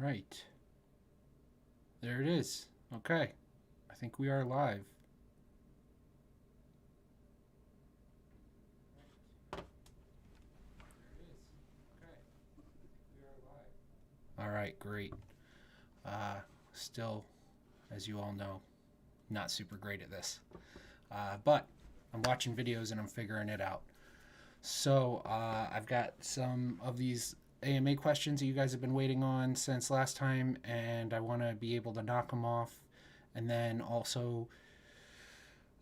right. There it is. Okay. I think we are live. All right, great. Still, as you all know, not super great at this. But I'm watching videos and I'm figuring it out. So I've got some of these AMA questions that you guys have been waiting on since last time, and I want to be able to knock them off, and then also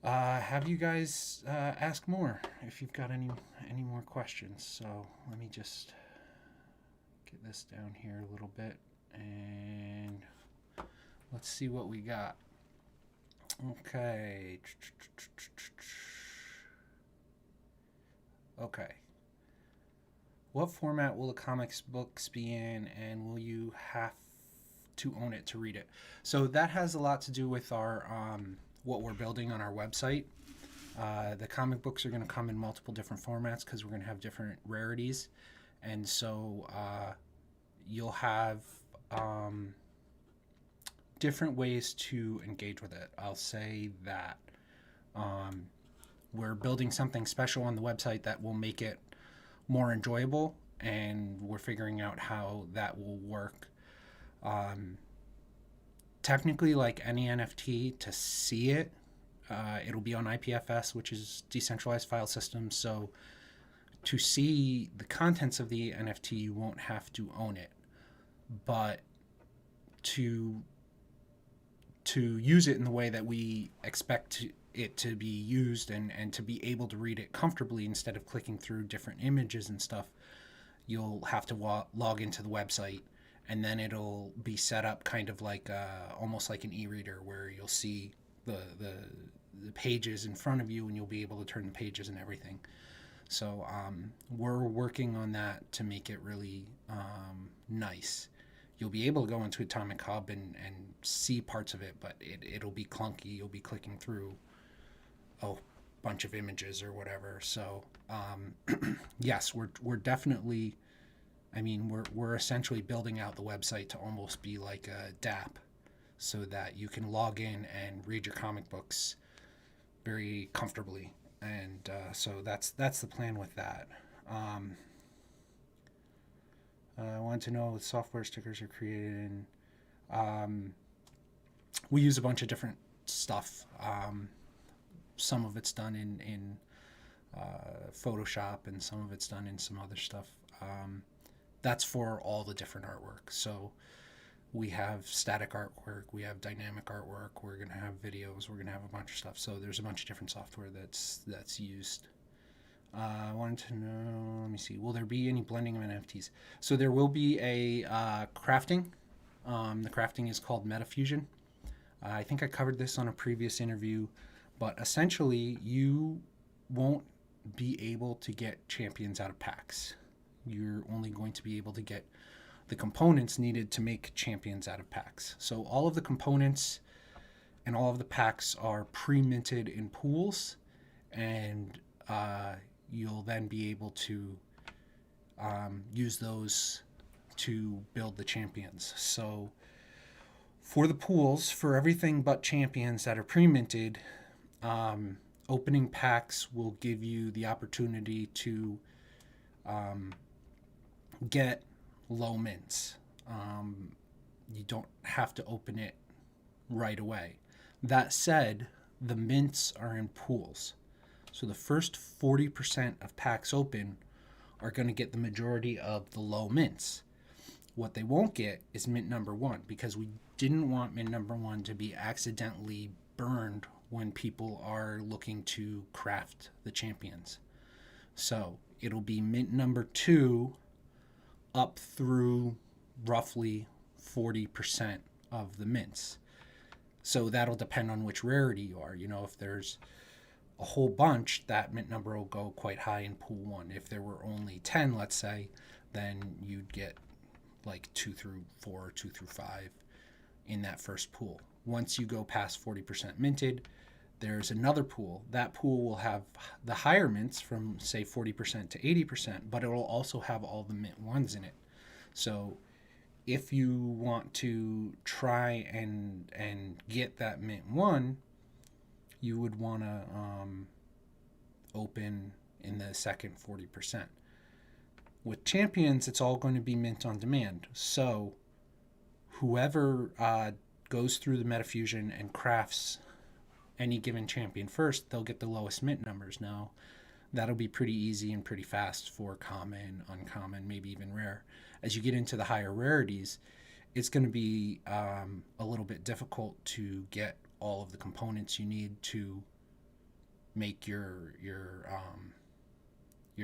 have you guys ask more if you've got any more questions. So let me just get this down here a little bit, and let's see what we got. Okay. Okay. What format will the comics books be in, and will you have to own it to read it? So that has a lot to do with our what we're building on our website. The comic books are going to come in multiple different formats because we're going to have different rarities, and so you'll have different ways to engage with it. I'll say that we're building something special on the website that will make it more enjoyable, and we're figuring out how that will work. Technically, like any NFT, to see it, it'll be on IPFS, which is decentralized file system. So to see the contents of the NFT, you won't have to own it, but to use it in the way that we expect it to be used, and to be able to read it comfortably instead of clicking through different images and stuff, you'll have to log into the website, and then it'll be set up kind of like almost like an e-reader, where you'll see the pages in front of you, and you'll be able to turn the pages and everything. So we're working on that to make it really nice. You'll be able to go into Atomic Hub and see parts of it, but it'll be clunky. You'll be clicking through a bunch of images or whatever. So yes, we're definitely, I mean, we're essentially building out the website to almost be like a DApp, so that you can log in and read your comic books very comfortably. And so that's the plan with that. I want to know what software stickers are created in. We use a bunch of different stuff. Some of it's done in Photoshop, and some of it's done in some other stuff. That's for all the different artwork. So we have static artwork, we have dynamic artwork, we're going to have videos, we're going to have a bunch of stuff. So there's a bunch of different software that's used. I wanted to know, let me see, will there be any blending of NFTs? So there will be a crafting. The crafting is called MetaFusion. I think I covered this on a previous interview, but essentially you won't be able to get champions out of packs. You're only going to be able to get the components needed to make champions out of packs. So all of the components and all of the packs are pre-minted in pools, and you'll then be able to use those to build the champions. So for the pools, for everything but champions that are pre-minted, opening packs will give you the opportunity to get low mints. You don't have to open it right away. That said, the mints are in pools. So the first 40% of packs open are going to get the majority of the low mints. What they won't get is mint number one, because we didn't want mint number one to be accidentally burned when people are looking to craft the champions. So it'll be mint number two up through roughly 40% of the mints. So that'll depend on which rarity you are. You know, if there's a whole bunch, that mint number will go quite high in pool one. If there were only 10, let's say, then you'd get like 2 through 4, 2 through 5 in that first pool. Once you go past 40% minted, there's another pool. That pool will have the higher mints from, say, 40% to 80%, but it will also have all the mint ones in it. So if you want to try and get that mint 1, you would want to open in the second 40%. With champions, it's all going to be mint on demand. So whoever goes through the Metafusion and crafts any given champion first, they'll get the lowest mint numbers. Now, that'll be pretty easy and pretty fast for common, uncommon, maybe even rare. As you get into the higher rarities, it's going to be a little bit difficult to get all of the components you need to make your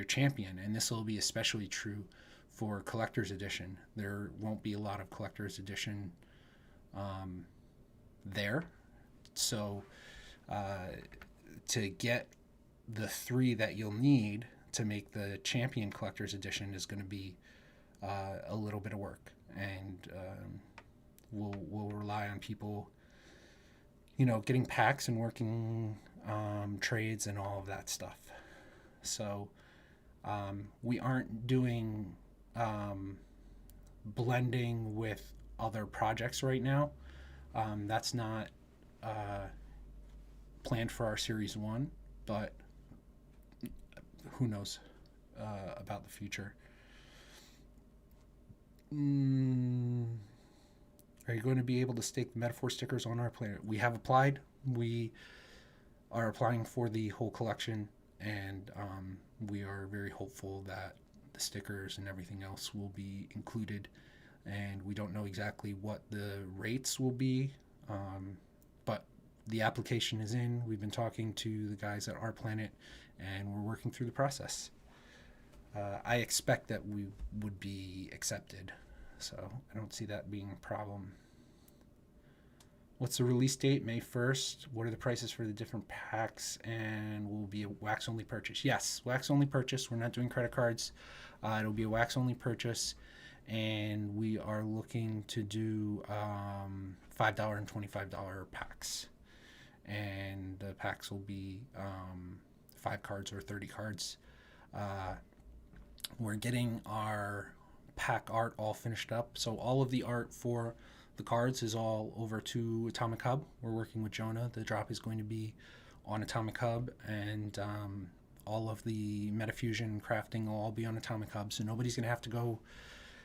champion, and this will be especially true for collector's edition. There won't be a lot of collector's edition there, so to get the 3 that you'll need to make the champion collector's edition is going to be a little bit of work, and we'll rely on people, getting packs and working trades and all of that stuff. So we aren't doing blending with other projects right now. That's not planned for our Series 1, but who knows about the future. Are you going to be able to stake the MetaForce stickers on our planet? We have applied. We are applying for the whole collection, and we are very hopeful that the stickers and everything else will be included. And we don't know exactly what the rates will be, but the application is in. We've been talking to the guys at Our Planet, and we're working through the process. I expect that we would be accepted, so I don't see that being a problem. What's the release date? May 1st. What are the prices for the different packs? And will be a wax-only purchase? Yes, wax-only purchase. We're not doing credit cards. It'll be a wax-only purchase, and we are looking to do $5 and $25 packs. And the packs will be 5 cards or 30 cards. We're getting our pack art all finished up. So all of the art for the cards is all over to Atomic Hub. We're working with Jonah. The drop is going to be on Atomic Hub, and all of the Metafusion crafting will all be on Atomic Hub. So nobody's going to have to go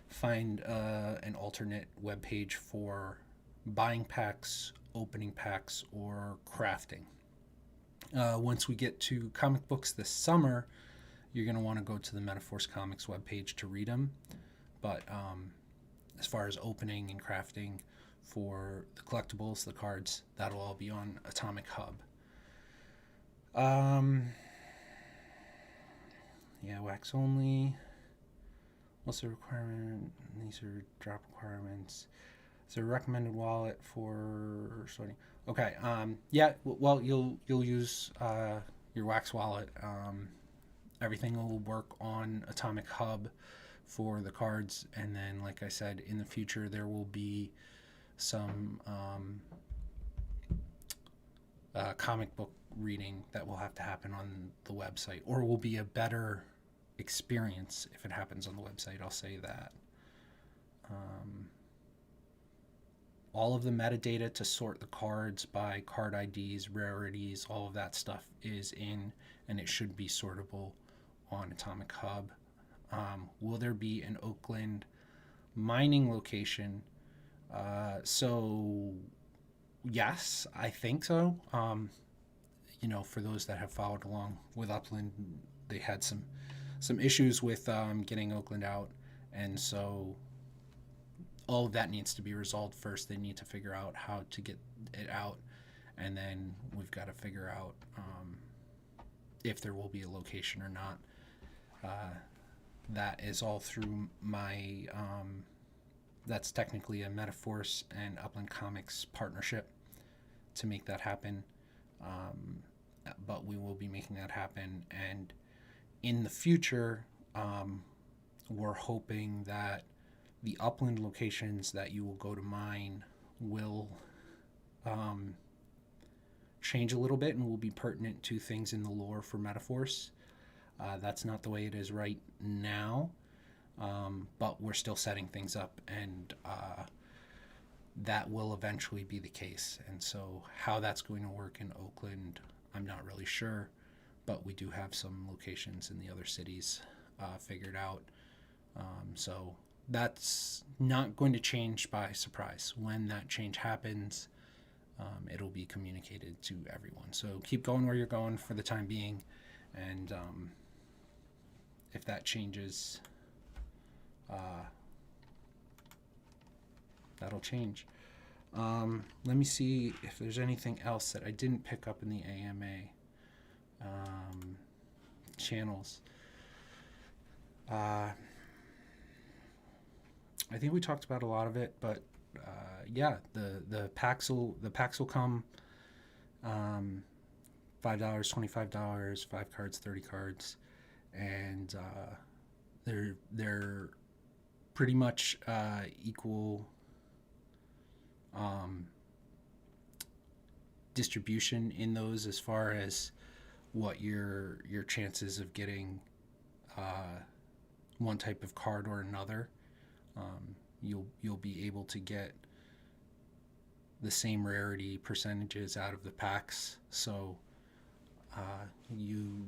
find an alternate web page for buying packs, opening packs, or crafting. Once we get to comic books this summer, you're going to want to go to the MetaForce Comics webpage to read them. But as far as opening and crafting for the collectibles, the cards, that'll all be on Atomic Hub. Yeah, wax only. What's the requirement? These are drop requirements. Is there a recommended wallet for sorting? Okay. Yeah. Well, you'll use your wax wallet. Everything will work on Atomic Hub for the cards, and then, like I said, in the future there will be some comic book reading that will have to happen on the website, or will be a better experience if it happens on the website. I'll say that. All of the metadata to sort the cards by card IDs, rarities, all of that stuff is in, and it should be sortable on Atomic Hub. Will there be an Oakland mining location? So yes, I think so. For those that have followed along with Upland, they had some issues with getting Oakland out, and so all of that needs to be resolved first. They need to figure out how to get it out, and then we've got to figure out if there will be a location or not. That is all through my that's technically a MetaForce and Upland Comics partnership to make that happen, but we will be making that happen. And in the future, we're hoping that the Upland locations that you will go to mine will change a little bit and will be pertinent to things in the lore for MetaForce. That's not the way it is right now. but we're still setting things up, and that will eventually be the case. And so how that's going to work in Oakland, I'm not really sure, but we do have some locations in the other cities figured out. So that's not going to change by surprise. When that change happens, it'll be communicated to everyone. So keep going where you're going for the time being, and if that changes, that'll change. Let me see if there's anything else that I didn't pick up in the AMA channels. I think we talked about a lot of it, but yeah, the packs will come. $5, $25, 5 cards, 30 cards, and they're pretty much equal distribution in those as far as what your chances of getting one type of card or another. You'll be able to get the same rarity percentages out of the packs, so you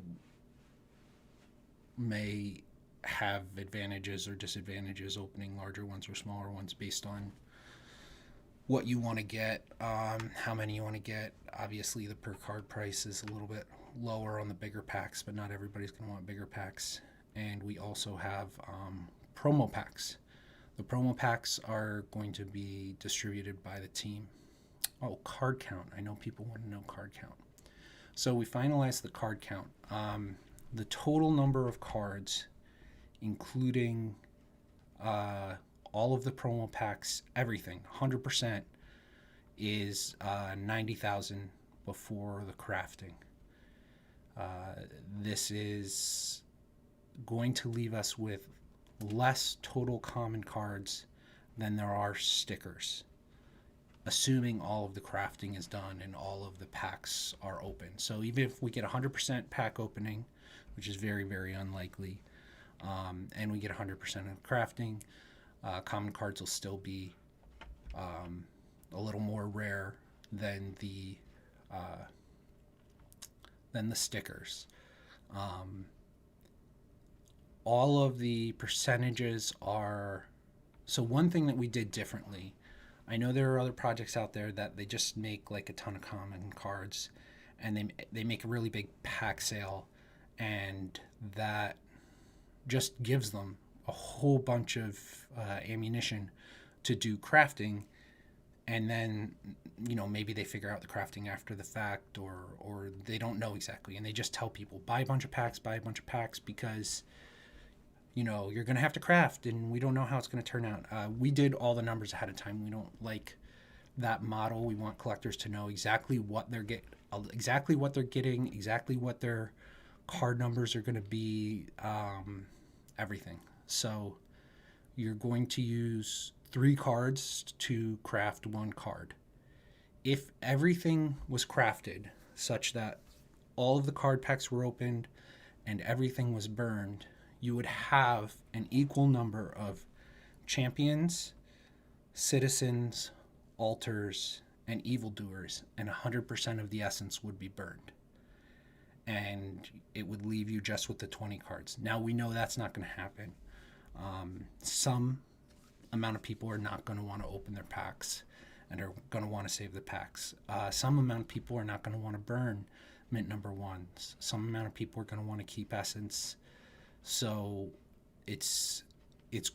may have advantages or disadvantages opening larger ones or smaller ones based on what you want to get, how many you want to get. Obviously, the per card price is a little bit lower on the bigger packs, but not everybody's going to want bigger packs. And we also have promo packs. The promo packs are going to be distributed by the team. Oh, card count. I know people want to know card count. So we finalized the card count. The total number of cards, including all of the promo packs, everything, 100%, is 90,000 before the crafting. This is going to leave us with less total common cards than there are stickers, assuming all of the crafting is done and all of the packs are open. So even if we get 100% pack opening, which is very, very unlikely, and we get 100% of crafting, common cards will still be a little more rare than the stickers. All of the percentages are... So one thing that we did differently, I know there are other projects out there that they just make like a ton of common cards, and they make a really big pack sale, and that just gives them a whole bunch of ammunition to do crafting, and then maybe they figure out the crafting after the fact, or they don't know exactly, and they just tell people buy a bunch of packs because you're going to have to craft, and we don't know how it's going to turn out. We did all the numbers ahead of time. We don't like that model. We want collectors to know exactly what they're getting, exactly what their card numbers are going to be, everything. So you're going to use 3 cards to craft 1 card. If everything was crafted such that all of the card packs were opened and everything was burned, you would have an equal number of champions, citizens, altars, and evildoers, and 100% of the essence would be burned. And it would leave you just with the 20 cards. Now we know that's not going to happen. Some amount of people are not going to want to open their packs and are going to want to save the packs. Some amount of people are not going to want to burn mint number 1s. Some amount of people are going to want to keep essence. So it's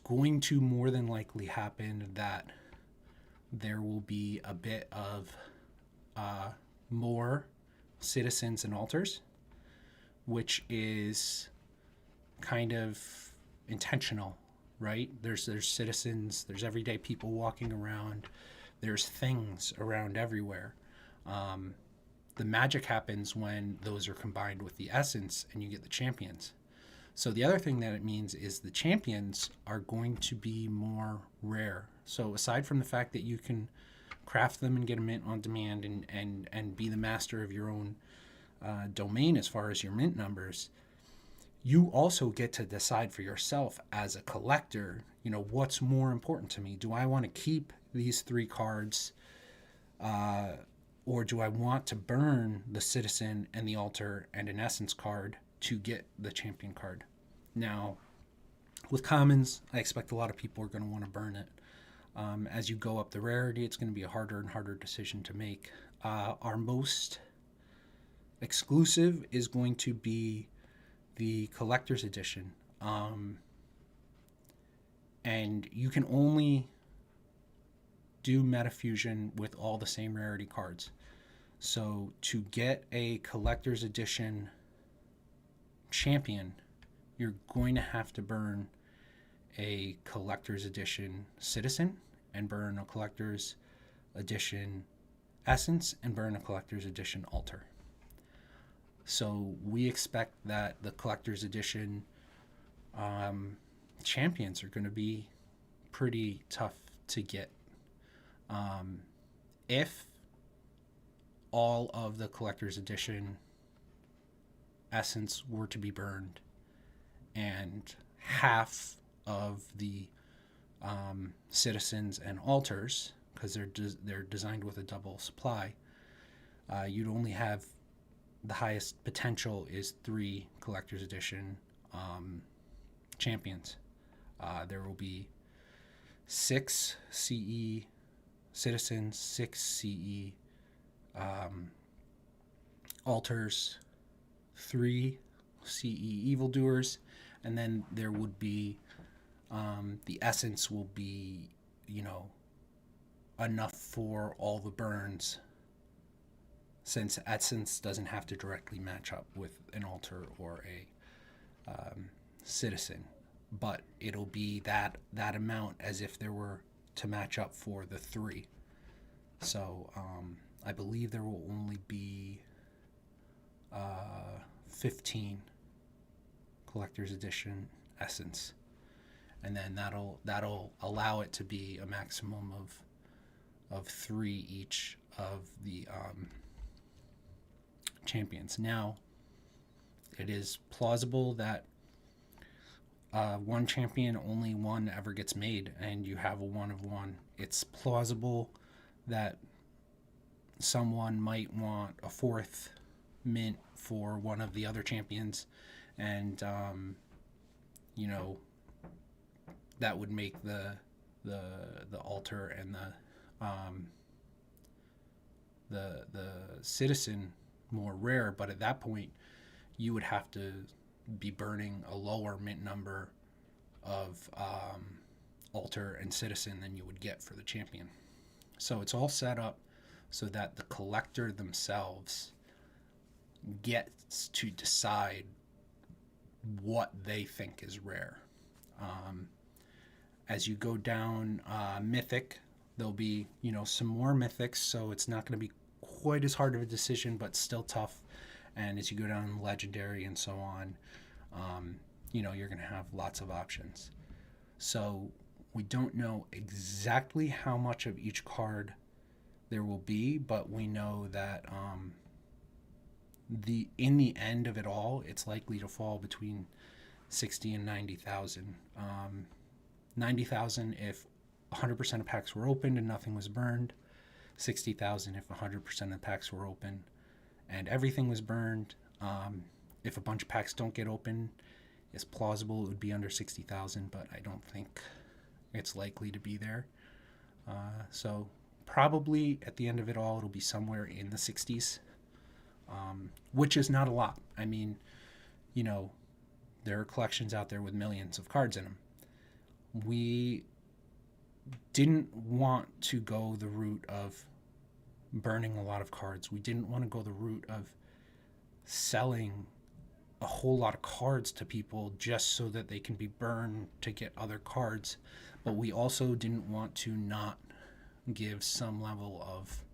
going to more than likely happen that there will be a bit of more citizens and altars, which is kind of intentional, right? There's citizens, there's everyday people walking around, there's things around everywhere. The magic happens when those are combined with the essence and you get the champions. So the other thing that it means is the champions are going to be more rare. So aside from the fact that you can craft them and get them mint on demand and be the master of your own domain as far as your mint numbers, you also get to decide for yourself as a collector, what's more important to me. Do I want to keep these 3 cards, or do I want to burn the Citizen and the Altar and an Essence card to get the Champion card? Now, with commons, I expect a lot of people are going to want to burn it. As you go up the rarity, it's going to be a harder and harder decision to make. Our most exclusive is going to be the collector's edition. And you can only do Metafusion with all the same rarity cards. So to get a collector's edition champion, you're going to have to burn a collector's edition Citizen and burn a collector's edition Essence and burn a collector's edition Altar. So we expect that the collector's edition champions are going to be pretty tough to get. If all of the collector's edition Essence were to be burned and half of the Citizens and Altars, because they're designed with a double supply, you'd only have the highest potential is 3 collector's edition champions. There will be 6 CE Citizens, 6 CE Altars, 3 CE Evildoers, and then there would be the Essence will be, enough for all the burns, since Essence doesn't have to directly match up with an Altar or a Citizen, but it'll be that amount as if there were to match up for the 3. So I believe there will only be 15 collector's edition Essence, and then that'll allow it to be a maximum of 3 each of the champions. Now, it is plausible that one champion, only one ever gets made, and you have a 1 of 1. It's plausible that someone might want a 4th mint for one of the other champions, and that would make the Altar and the Citizen more rare. But at that point, you would have to be burning a lower mint number of Altar and Citizen than you would get for the champion. So it's all set up so that the collector themselves gets to decide what they think is rare. As you go down Mythic, there'll be some more Mythics, so it's not going to be quite as hard of a decision, but still tough. And as you go down Legendary and so on, you're going to have lots of options. So we don't know exactly how much of each card there will be, but we know that in the end of it all, it's likely to fall between 60 and 90,000. 90,000 if 100% of packs were opened and nothing was burned. 60,000 if 100% of the packs were open and everything was burned. If a bunch of packs don't get open, it's plausible it would be under 60,000, but I don't think it's likely to be there. So probably at the end of it all, it'll be somewhere in the 60s, which is not a lot. I mean, there are collections out there with millions of cards in them. We didn't want to go the route of burning a lot of cards. We didn't want to go the route of selling a whole lot of cards to people just so that they can be burned to get other cards. But we also didn't want to not give some level of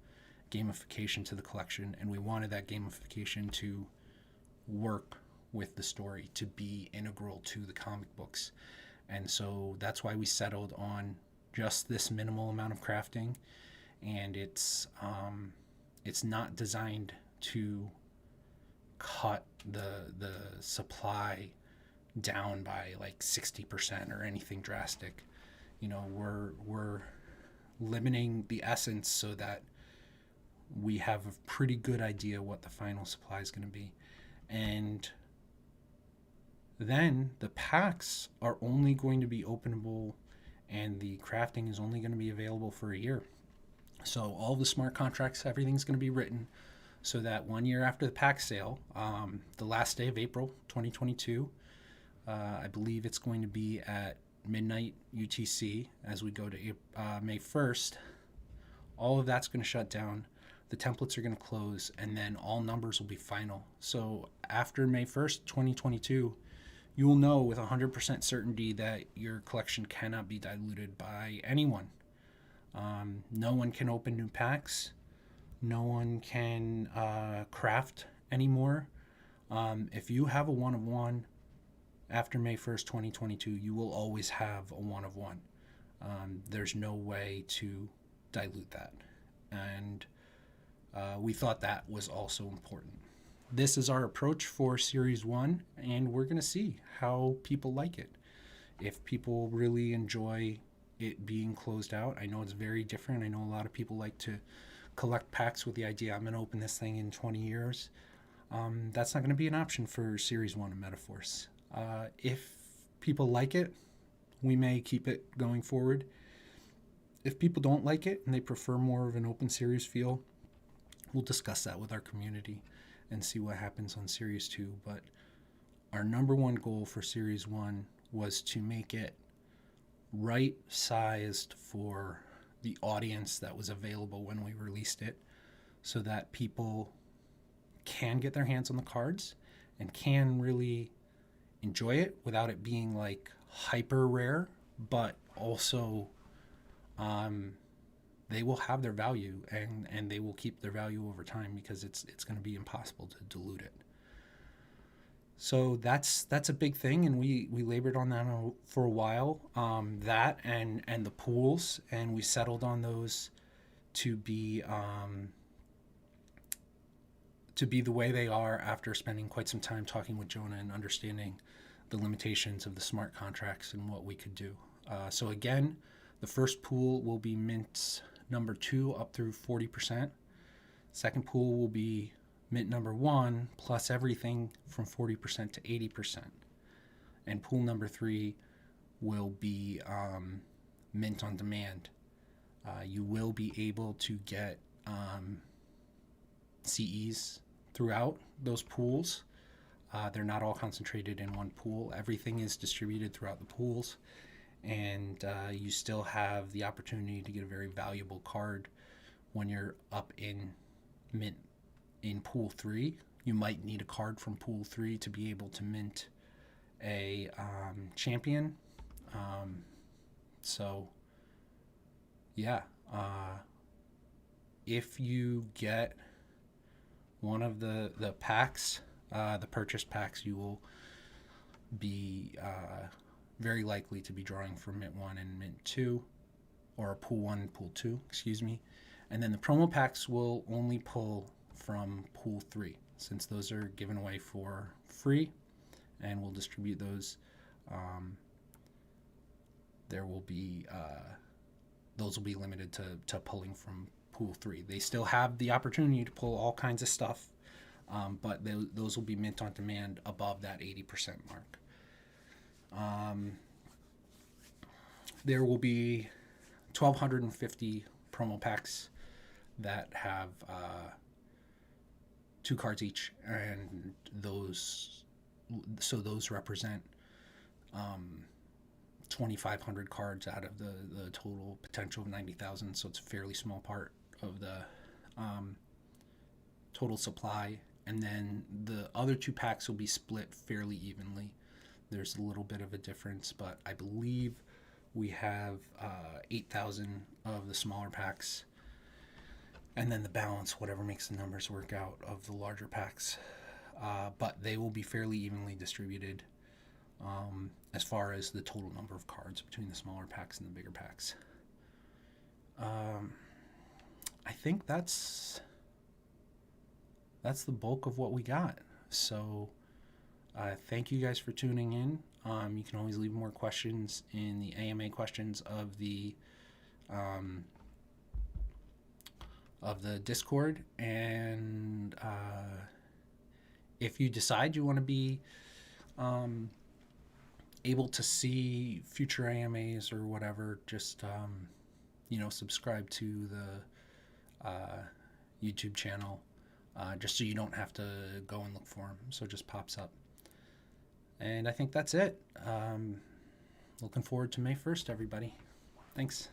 gamification to the collection, and we wanted that gamification to work with the story, to be integral to the comic books. And so that's why we settled on just this minimal amount of crafting, and it's not designed to cut the supply down by like 60% or anything drastic. We're limiting the essence so that we have a pretty good idea what the final supply is going to be. And then the packs are only going to be openable, and the crafting is only going to be available for a year. So all the smart contracts, everything's going to be written so that 1 year after the pack sale, the last day of April 2022, I believe it's going to be at midnight UTC as we go to May 1st. All of that's going to shut down. The templates are going to close, and then all numbers will be final. So after May 1st, 2022, you will know with 100% certainty that your collection cannot be diluted by anyone. No one can open new packs. No one can craft anymore. If you have a one of one after May 1st, 2022, you will always have a one of one. There's no way to dilute that. And we thought that was also important. This is our approach for Series 1, and we're going to see how people like it. If people really enjoy it being closed out, I know it's very different. I know a lot of people like to collect packs with the idea, I'm going to open this thing in 20 years. That's not going to be an option for Series 1 of MetaForce. If people like it, we may keep it going forward. If people don't like it and they prefer more of an open series feel, we'll discuss that with our community and see what happens on Series 2. But our number one goal for Series 1 was to make it right-sized for the audience that was available when we released it, so that people can get their hands on the cards and can really enjoy it without it being like hyper rare, but also they will have their value, and they will keep their value over time, because it's going to be impossible to dilute it. So that's a big thing, and we labored on that for a while. That and the pools, and we settled on those to be the way they are after spending quite some time talking with Jonah and understanding the limitations of the smart contracts and what we could do. So again, the first pool will be mint number 2 up through 40%. Second pool will be mint number 1 plus everything from 40% to 80%. And pool number 3 will be mint on demand. You will be able to get CEs throughout those pools. They're not all concentrated in one pool. Everything is distributed throughout the pools, and you still have the opportunity to get a very valuable card when you're up in mint in pool 3. You might need a card from pool 3 to be able to mint a champion. So yeah, if you get one of the packs, the purchase packs, you will be very likely to be drawing from mint 1 and mint 2, or pool 1 and pool 2, excuse me. And then the promo packs will only pull from pool 3, since those are given away for free, and we'll distribute those. There will be those will be limited to pulling from pool 3. They still have the opportunity to pull all kinds of stuff, but those will be mint on demand above that 80% mark. There will be 1,250 promo packs that have 2 cards each, and those represent 2,500 cards out of the total potential of 90,000. So it's a fairly small part of the total supply. And then the other 2 packs will be split fairly evenly. There's a little bit of a difference, but I believe we have 8,000 of the smaller packs, and then the balance, whatever makes the numbers work out, of the larger packs. But they will be fairly evenly distributed as far as the total number of cards between the smaller packs and the bigger packs. I think that's the bulk of what we got. So Thank you guys for tuning in. You can always leave more questions in the AMA questions um, of the Discord, and if you decide you want to be able to see future AMAs or whatever, just subscribe to the YouTube channel, just so you don't have to go and look for them. So it just pops up. And I think that's it. Looking forward to May 1st, everybody. Thanks.